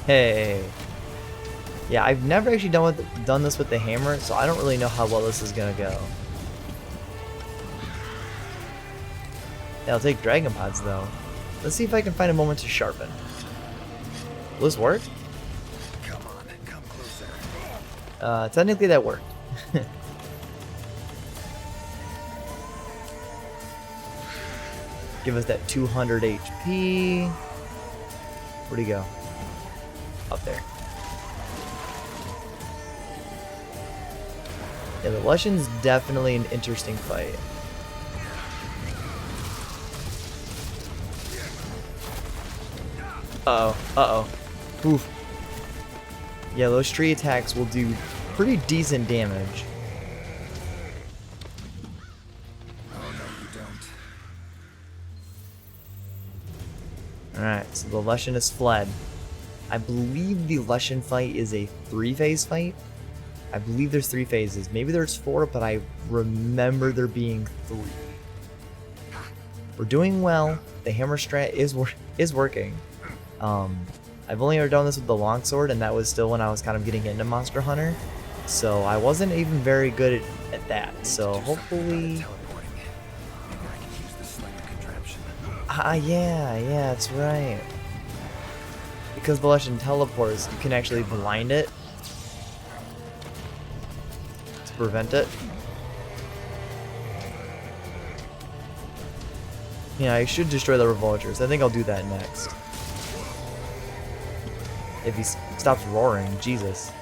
S1: Hey. Yeah, I've never actually done this with the hammer, so I don't really know how well this is gonna go. Yeah, I'll take Dragon Pods though. Let's see if I can find a moment to sharpen. Will this work?
S5: Come on, come closer.
S1: Technically that worked. Give us that 200 HP. Where'd he go? Up there. Yeah, the Leshen's definitely an interesting fight. Uh-oh, uh-oh. Oof. Yeah, those tree attacks will do pretty decent damage.
S5: Oh, no, you don't.
S1: Alright, so the Leshen has fled. I believe the Leshen fight is a 3-phase fight. I believe there's 3 phases. Maybe there's 4, but I remember there being 3. We're doing well. The hammer strat is working. I've only ever done this with the longsword, and that was still when I was kind of getting into Monster Hunter. So I wasn't even very good at that. So hopefully...
S5: Teleporting. Maybe I can use the slinger contraption.
S1: Yeah, that's right. Because the Leshen teleports, you can actually blind it to prevent it. Yeah, I should destroy the Revoltures. I think I'll do that next. If he stops roaring, Jesus.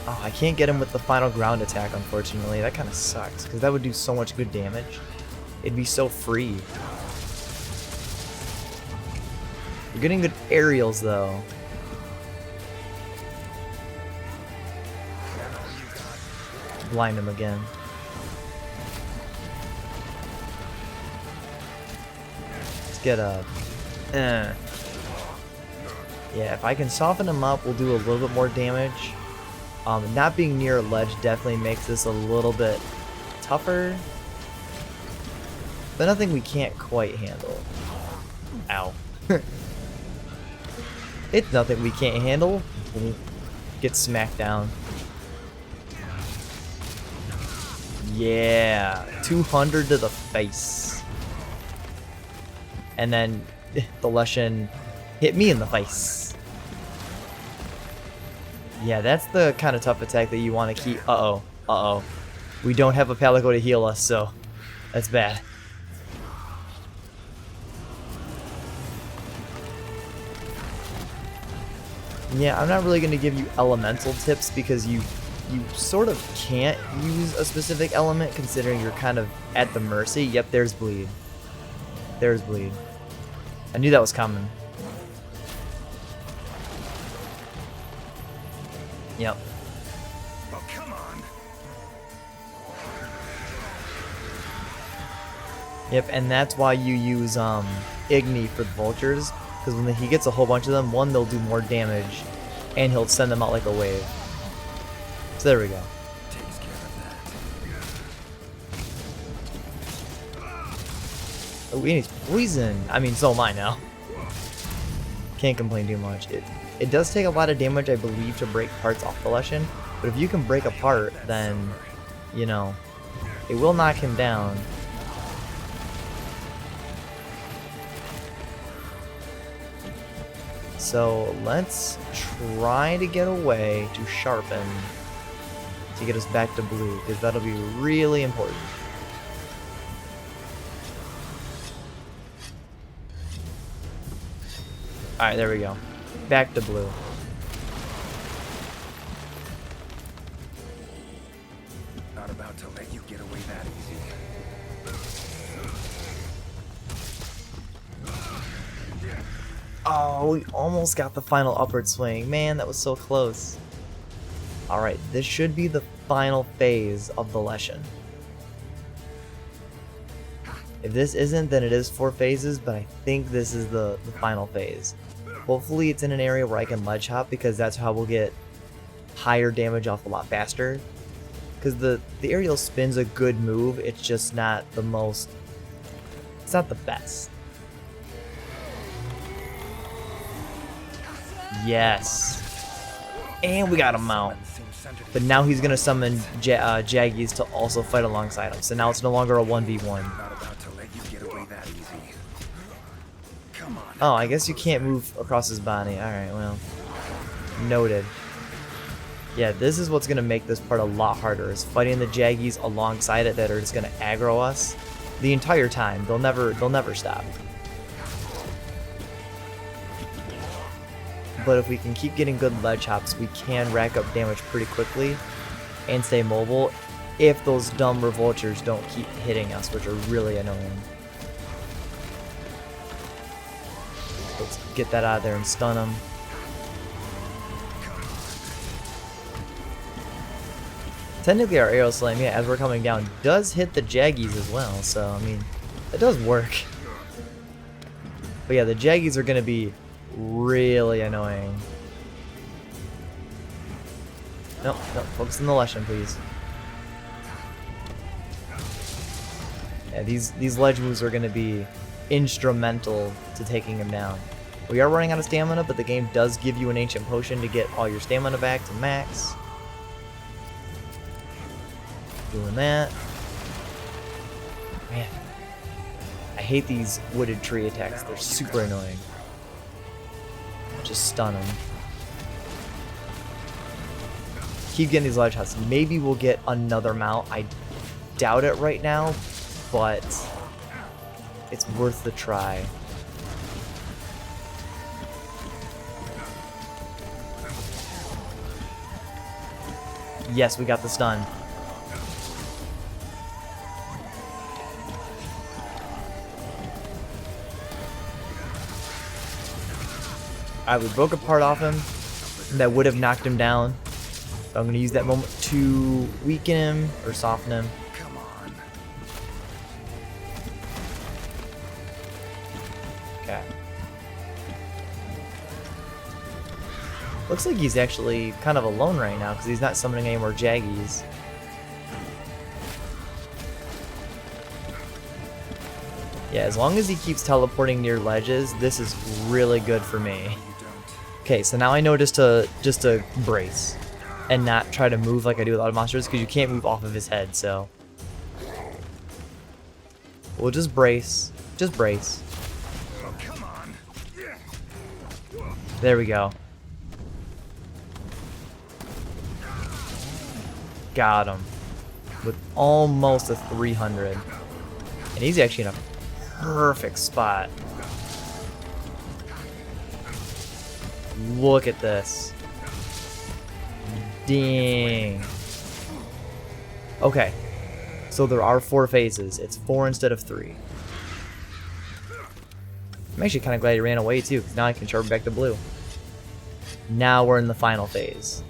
S1: Oh, I can't get him with the final ground attack, unfortunately. That kind of sucks, because that would do so much good damage. It'd be so free. We're getting good aerials, though. Blind him again. Let's get a... Yeah, if I can soften him up, we'll do a little bit more damage. Not being near a ledge definitely makes this a little bit tougher. But nothing we can't quite handle. Ow. It's nothing we can't handle. Get smacked down. Yeah, 200 to the face. And then the Leshen hit me in the face. Yeah, that's the kind of tough attack that you want to keep. Uh-oh. We don't have a Palico to heal us, so that's bad. Yeah, I'm not really going to give you elemental tips because you you sort of can't use a specific element considering you're kind of at the mercy. Yep, there's bleed. There's bleed. I knew that was coming. Yep.
S5: Oh, come on.
S1: Yep, and that's why you use Igni for the vultures, because when he gets a whole bunch of them, one, they'll do more damage, and he'll send them out like a wave. So there we go.
S5: Takes care of that.
S1: Oh, and he's poisoned. I mean, so am I now. Can't complain too much. It does take a lot of damage, I believe, to break parts off the Leshen, but if you can break a part, then, you know, it will knock him down. So let's try to get away to sharpen to get us back to blue, because that'll be really important. Alright, there we go. Back to blue.
S5: Not about to let you get away that easy.
S1: Oh, we almost got the final upward swing. Man, that was so close. Alright, this should be the final phase of the Leshen. If this isn't, then it is 4 phases, but I think this is the final phase. Hopefully it's in an area where I can ledge hop, because that's how we'll get higher damage off a lot faster. Because the aerial spin's a good move, it's just not the most... It's not the best. Yes. And we got him out. But now he's going to summon Jaggies to also fight alongside him. So now it's no longer a 1v1.
S5: Not about to let you get away that easy. Come on.
S1: Oh, I guess you can't move across his body. Alright, well. Noted. Yeah, this is what's going to make this part a lot harder, is fighting the Jaggies alongside it that are just going to aggro us the entire time. They'll never stop. But if we can keep getting good ledge hops, we can rack up damage pretty quickly and stay mobile if those dumb revoltures don't keep hitting us, which are really annoying. Let's get that out of there and stun them. Technically our arrow slam, yeah, as we're coming down, does hit the Jaggies as well, so I mean, it does work. But yeah, the Jaggies are going to be really annoying. No, focus on the Leshen, please. Yeah, these ledge moves are going to be instrumental to taking him down. We are running out of stamina, but the game does give you an ancient potion to get all your stamina back to max. Doing that. Man, I hate these wooded tree attacks. They're super annoying. Just stun him. Keep getting these ledge hops. Maybe we'll get another mount. I doubt it right now, but it's worth the try. Yes, we got the stun. Alright, we broke a part off him that would have knocked him down. So I'm going to use that moment to weaken him or soften him.
S5: Come on.
S1: Okay. Looks like he's actually kind of alone right now because he's not summoning any more Jaggies. Yeah, as long as he keeps teleporting near ledges, this is really good for me. Okay, so now I know just to brace and not try to move like I do with other monsters, because you can't move off of his head, so we'll just brace. Just brace.
S5: Oh, come on.
S1: There we go. Got him. With almost a 300. And he's actually in a perfect spot. Look at this. Dang. Okay. So there are 4 phases. It's 4 instead of 3. I'm actually kind of glad he ran away too, because now I can charge back to blue. Now we're in the final phase.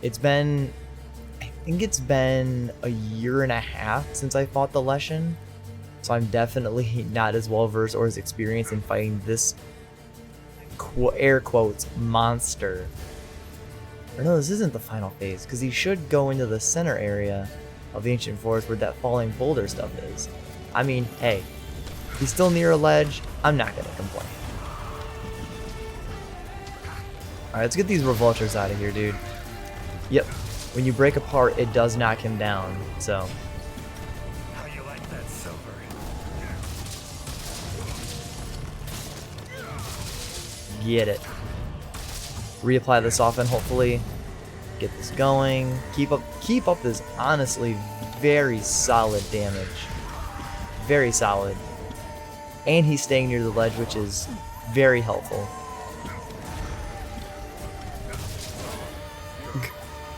S1: It's been... I think it's been a year and a half since I fought the Leshen. So I'm definitely not as well versed or as experienced in fighting this air quotes monster. Or no, this isn't the final phase, because he should go into the center area of the ancient forest where that falling boulder stuff is. I mean, hey, he's still near a ledge. I'm not gonna complain. Alright, let's get these revolters out of here, dude. Yep, when you break apart, it does knock him down, so...
S5: How you like that silver?
S1: Get it. Reapply the soften, hopefully. Get this going. Keep up this honestly very solid damage. Very solid. And he's staying near the ledge, which is very helpful.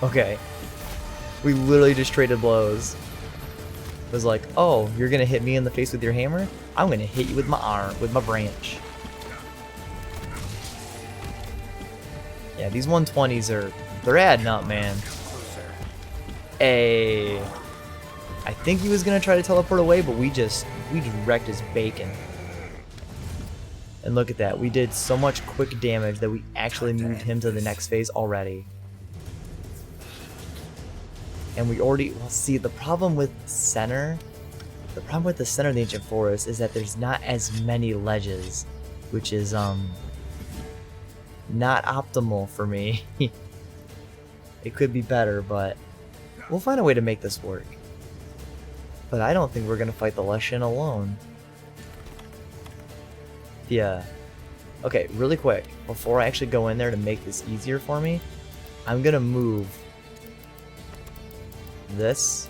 S1: Okay. We literally just traded blows. It was like, oh, you're gonna hit me in the face with your hammer? I'm gonna hit you with my arm, with my branch. Yeah, these 120s they're adding up, man. Hey. I think he was gonna try to teleport away, but we just wrecked his bacon. And look at that, we did so much quick damage that we actually moved him to the next phase already. And we already, well, see, the problem with the center of the ancient forest is that there's not as many ledges, which is not optimal for me. It could be better, but we'll find a way to make this work. But I don't think we're gonna fight the Leshen alone. Yeah. Okay, really quick, before I actually go in there to make this easier for me, I'm gonna move this.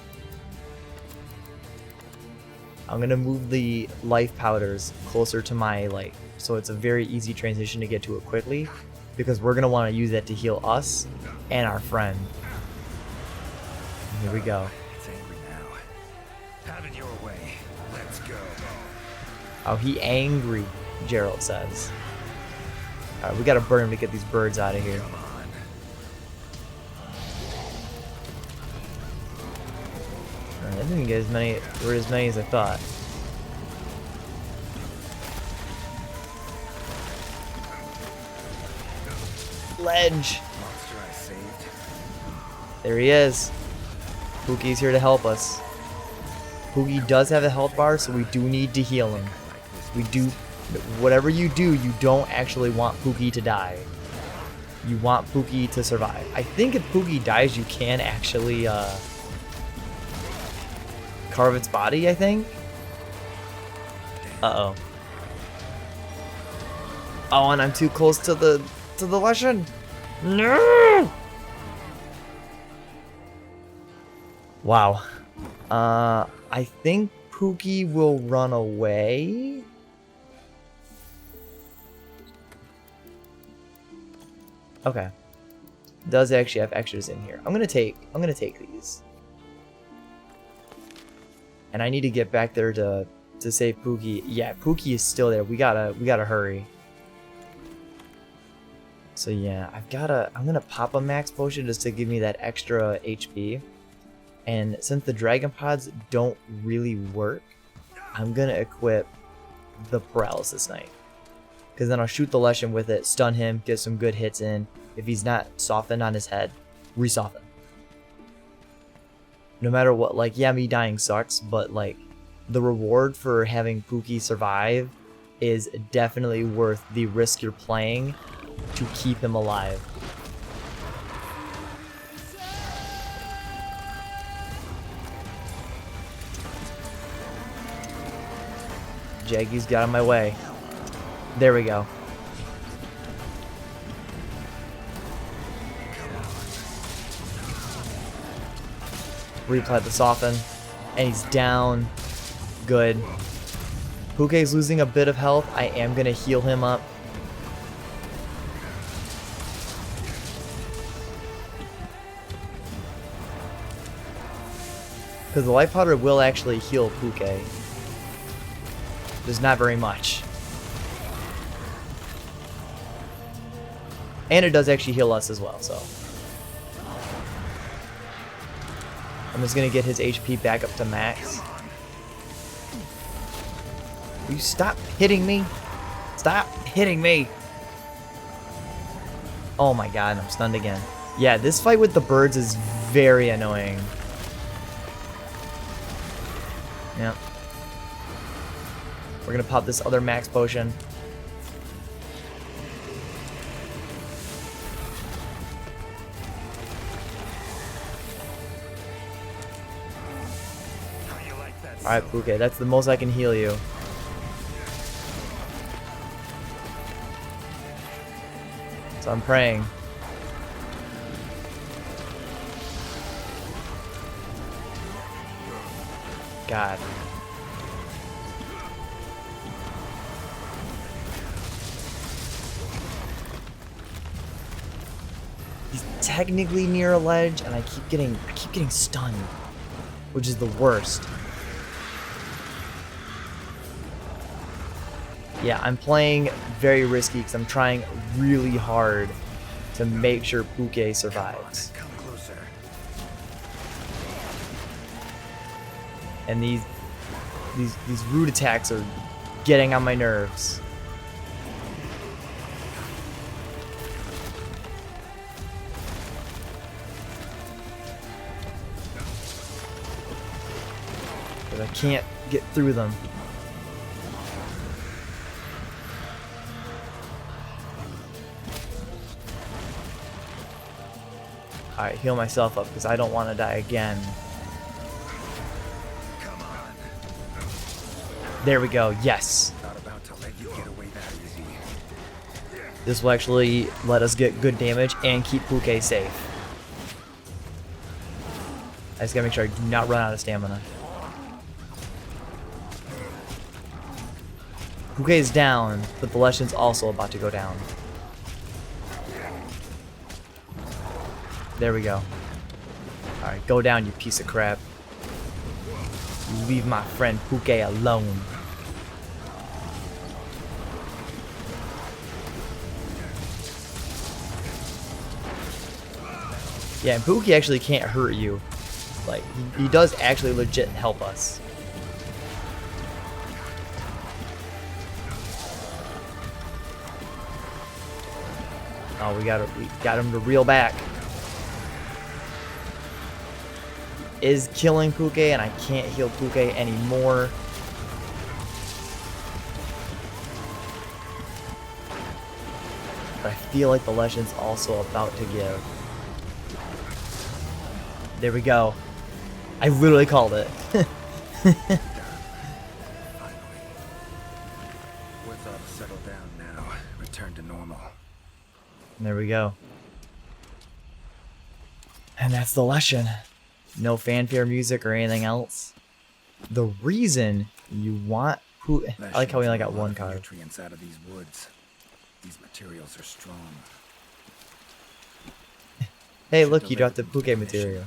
S1: I'm gonna move the life powders closer to my light, so it's a very easy transition to get to it quickly, because we're gonna want to use that to heal us and our friend. Here we go.
S5: It's angry now. Have it your way. Let's go.
S1: Oh, he angry, Geralt says. Alright, we gotta burn him to get these birds out of here.
S5: Come on.
S1: Alright, I didn't get as many as I thought. Ledge!
S5: Monster I saved.
S1: There he is. Pookie's here to help us. Pookie does have a health bar, so we do need to heal him. We do, whatever you do, you don't actually want Pookie to die. You want Pookie to survive. I think if Pookie dies, you can actually carve its body, I think. Uh-oh. Oh, and I'm too close to the Leshen. No! Wow. I think Pookie will run away. Okay. Does actually have extras in here. I'm gonna take these. And I need to get back there to save Pookie. Yeah, Pookie is still there. We gotta hurry. So yeah, I'm gonna pop a max potion just to give me that extra HP. And since the dragon pods don't really work, I'm gonna equip the paralysis knife. Because then I'll shoot the Leshen with it, stun him, get some good hits in. If he's not softened on his head, re-soften. No matter what, like, yeah, me dying sucks, but like, the reward for having Pookie survive is definitely worth the risk you're playing to keep him alive. Jaggy's got in my way. There we go. Reapply the soften. And he's down. Good. Pookie's losing a bit of health. I am going to heal him up. Because the life powder will actually heal Puke. There's not very much. And it does actually heal us as well, so. I'm just gonna get his HP back up to max. Will you stop hitting me? Stop hitting me! Oh my god, I'm stunned again. Yeah, this fight with the birds is very annoying. Yep. We're gonna pop this other max potion. Alright, Puke, that's the most I can heal you. So I'm praying. God. He's technically near a ledge, and I keep getting stunned, which is the worst. Yeah, I'm playing very risky because I'm trying really hard to make sure Puke survives.
S5: Come closer.
S1: And these root attacks are getting on my nerves. But I can't get through them. Alright, heal myself up because I don't want to die again.
S5: Come on.
S1: There we go, yes.
S5: Not about to let you get away that easy.
S1: This will actually let us get good damage and keep Puke safe. I just gotta make sure I do not run out of stamina. Puke is down, but the Leshen's also about to go down. There we go. Alright, go down, you piece of crap. You leave my friend Puke alone. Yeah, and Puke actually can't hurt you. Like, he does actually legit help us. Oh, we got him to reel back. Is killing Puke, and I can't heal Puke anymore. But I feel like the Leshen's also about to give. There we go. I literally called it.
S5: Finally. What's all settled down now? Return to normal.
S1: There we go. And that's the Leshen. No fanfare music or anything else. The reason you want I like how we only got one card.
S5: Nutrients out of these woods. These materials are strong.
S1: Hey, look, you dropped the Puke material.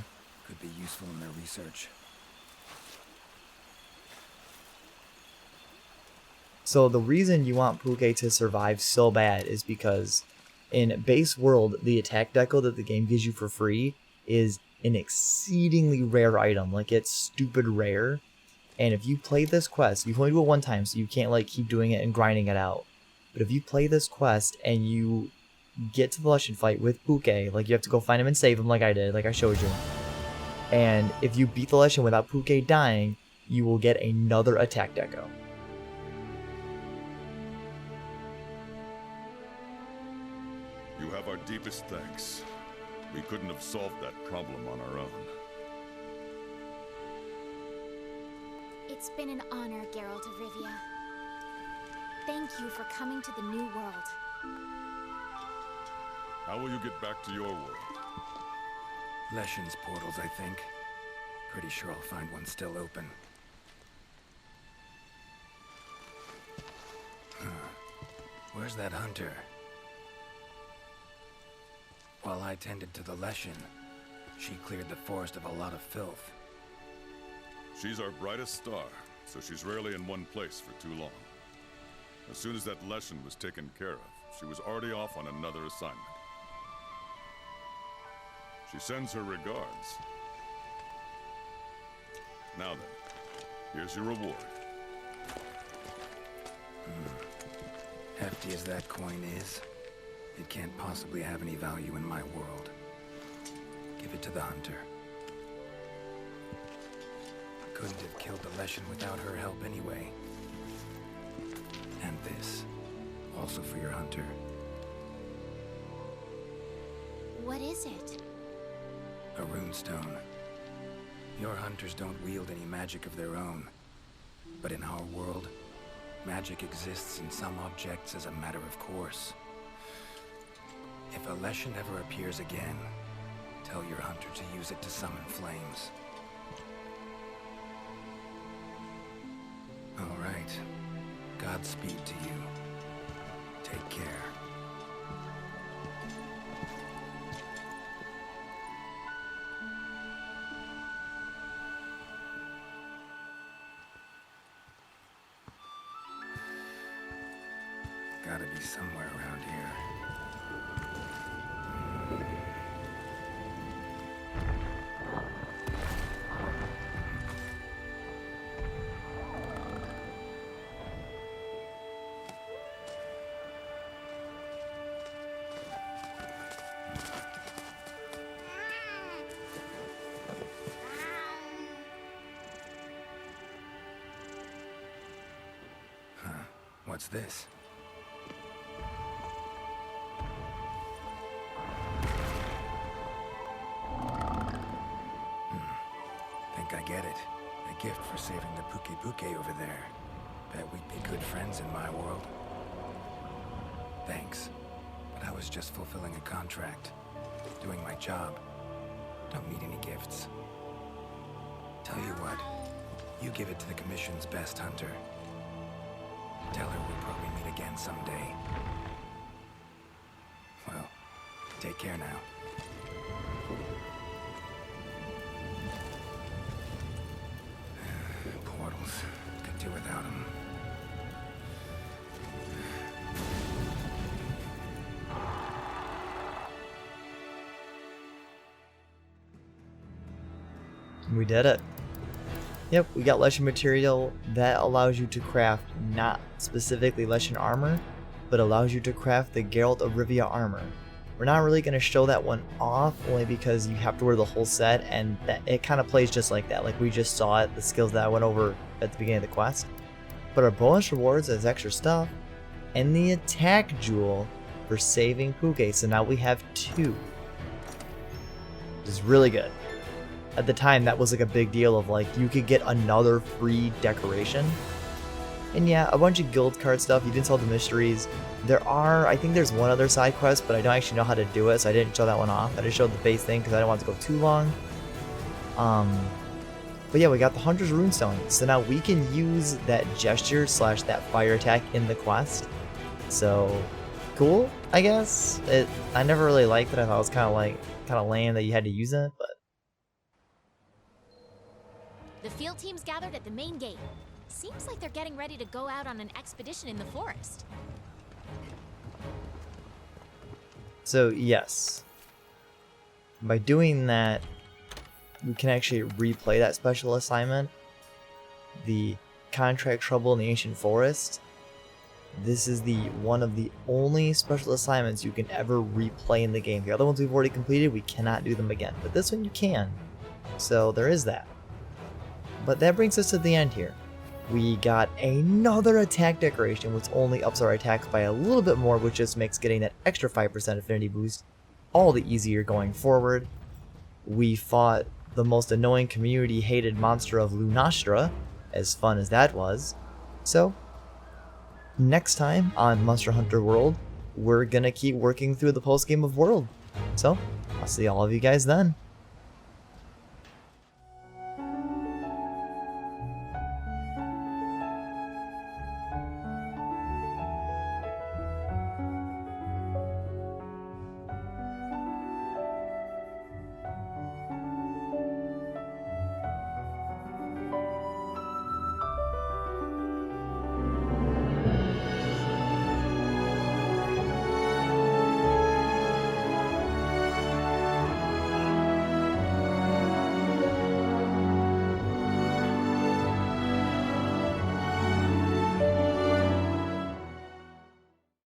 S5: Could be useful in their research.
S1: So the reason you want Puke to survive so bad is because in base world, the attack deco that the game gives you for free is an exceedingly rare item. Like, it's stupid rare. And if you play this quest, you can only do it one time, so you can't like keep doing it and grinding it out. But if you play this quest and you get to the Leshen fight with Puke, like you have to go find him and save him like I did, like I showed you. And if you beat the Leshen without Puke dying, you will get another attack deco.
S2: You have our deepest thanks. We couldn't have solved that problem on our own.
S3: It's been an honor, Geralt of Rivia. Thank you for coming to the New World.
S2: How will you get back to your world?
S5: Leshen's portals, I think. Pretty sure I'll find one still open. Where's that hunter? While I tended to the Leshen, she cleared the forest of a lot of filth.
S2: She's our brightest star, so she's rarely in one place for too long. As soon as that lesson was taken care of, she was already off on another assignment. She sends her regards. Now then, here's your reward.
S5: Hefty as that coin is, it can't possibly have any value in my world. Give it to the hunter. Couldn't have killed the Leshen without her help anyway. And this, also for your hunter.
S3: What is it?
S5: A runestone. Your hunters don't wield any magic of their own. But in our world, magic exists in some objects as a matter of course. If a Leshen ever appears again, tell your hunter to use it to summon flames. All right. Godspeed to you. Take care. Gotta be somewhere around here. What's this? Think I get it. A gift for saving the PKK over there. Bet we'd be good friends in my world. Thanks. But I was just fulfilling a contract. Doing my job. Don't need any gifts. Tell you what. You give it to the Commission's best hunter. Tell her we'll probably meet again someday. Well, take care now. Portals. Could do without them.
S1: We did it. Yep, we got Leshen material that allows you to craft not specifically Leshen armor, but allows you to craft the Geralt of Rivia armor. We're not really going to show that one off, only because you have to wear the whole set, and that it kind of plays just like that. Like we just saw it, the skills that I went over at the beginning of the quest. But our bonus rewards as extra stuff, and the attack jewel for saving Puke, so now we have 2. Which is really good. At the time, that was like a big deal of like, you could get another free decoration. And yeah, a bunch of guild card stuff, you didn't solve the mysteries. I think there's one other side quest, but I don't actually know how to do it, so I didn't show that one off. I just showed the base thing because I didn't want it to go too long. But yeah, we got the Hunter's Runestone, so now we can use that gesture / that fire attack in the quest. So, cool, I guess. I never really liked it, I thought it was kind of lame that you had to use it, but
S3: The field team's gathered at the main gate. Seems like they're getting ready to go out on an expedition in the forest.
S1: so yes. By doing that, we can actually replay that special assignment. The Contract Trouble in the Ancient Forest. This is one of the only special assignments you can ever replay in the game. The other ones we've already completed, we cannot do them again. But this one you can. So there is that. But that brings us to the end here. We got another attack decoration, which only ups our attacks by a little bit more, which just makes getting that extra 5% affinity boost all the easier going forward. We fought the most annoying community-hated monster of Lunastra, as fun as that was. So, next time on Monster Hunter World, we're gonna keep working through the post-game of World. So, I'll see all of you guys then.